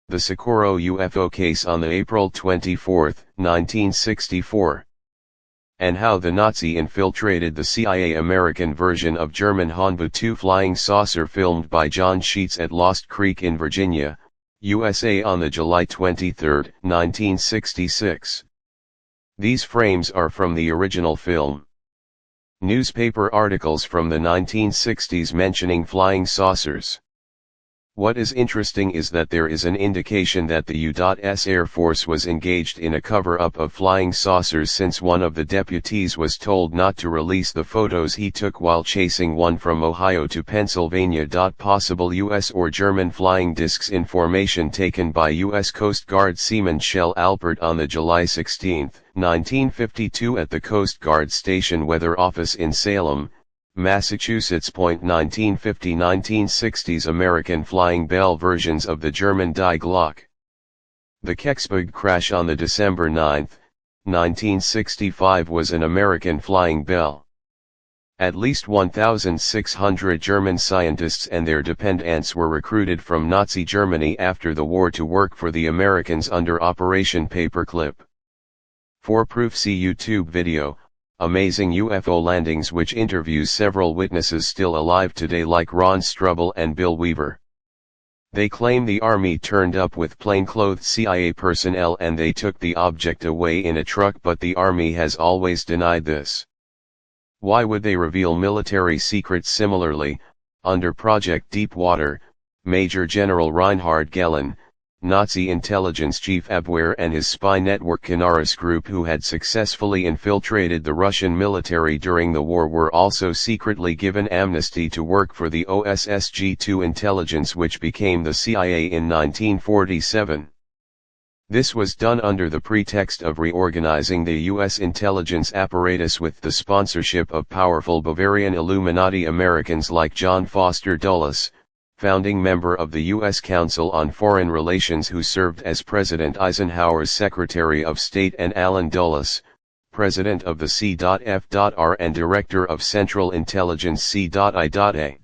The Socorro UFO case on the April 24, 1964. And how the Nazi infiltrated the CIA. American version of German Honbu 2 flying saucer filmed by John Sheets at Lost Creek in Virginia, USA on the July 23, 1966. These frames are from the original film. Newspaper articles from the 1960s mentioning flying saucers. What is interesting is that there is an indication that the U.S. Air Force was engaged in a cover-up of flying saucers, since one of the deputies was told not to release the photos he took while chasing one from Ohio to Pennsylvania. Possible U.S. or German flying discs in formation taken by U.S. Coast Guard seaman Shell Alpert on the July 16, 1952 at the Coast Guard Station Weather Office in Salem, Massachusetts. 1950-1960s American Flying Bell versions of the German Die Glocke. The Kecksburg crash on the December 9, 1965 was an American flying bell. At least 1,600 German scientists and their dependents were recruited from Nazi Germany after the war to work for the Americans under Operation Paperclip. For proof, see YouTube video, Amazing UFO Landings, which interviews several witnesses still alive today like Ron Struble and Bill Weaver. They claim the Army turned up with plainclothes CIA personnel and they took the object away in a truck, but the Army has always denied this. Why would they reveal military secrets? Similarly, under Project Deepwater, Major General Reinhard Gehlen, Nazi intelligence chief Abwehr, and his spy network Canaris Group, who had successfully infiltrated the Russian military during the war, were also secretly given amnesty to work for the OSSG-2 intelligence, which became the CIA in 1947. This was done under the pretext of reorganizing the U.S. intelligence apparatus with the sponsorship of powerful Bavarian Illuminati Americans like John Foster Dulles, founding member of the U.S. Council on Foreign Relations, who served as President Eisenhower's Secretary of State, and Alan Dulles, President of the C.F.R. and Director of Central Intelligence C.I.A.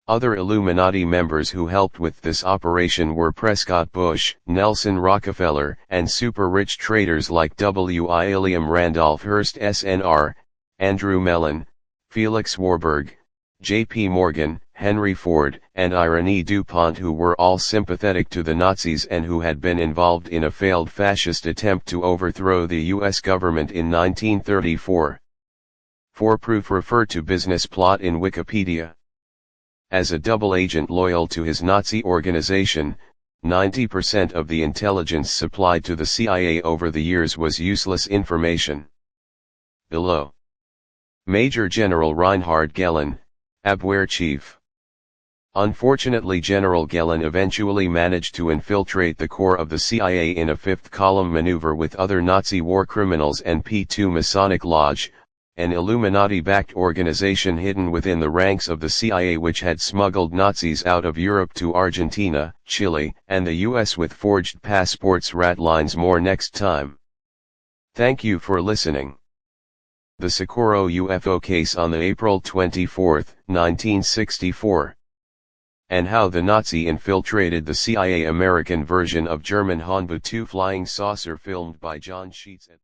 Other Illuminati members who helped with this operation were Prescott Bush, Nelson Rockefeller, and super-rich traders like W.I. William Randolph Hearst SNR, Andrew Mellon, Felix Warburg, J.P. Morgan, Henry Ford, and Irene DuPont, who were all sympathetic to the Nazis and who had been involved in a failed fascist attempt to overthrow the U.S. government in 1934. For proof, refer to business plot in Wikipedia. As a double agent loyal to his Nazi organization, 90% of the intelligence supplied to the CIA over the years was useless information. Below. Major General Reinhard Gehlen, Abwehr Chief. Unfortunately, General Gehlen eventually managed to infiltrate the core of the CIA in a fifth-column maneuver with other Nazi war criminals and P2 Masonic Lodge, an Illuminati-backed organization hidden within the ranks of the CIA, which had smuggled Nazis out of Europe to Argentina, Chile, and the US with forged passports. Rat lines. More next time. Thank you for listening. The Socorro UFO case on the April 24, 1964. And how the Nazi infiltrated the CIA. American version of German Honbu 2 flying saucer filmed by John Sheets at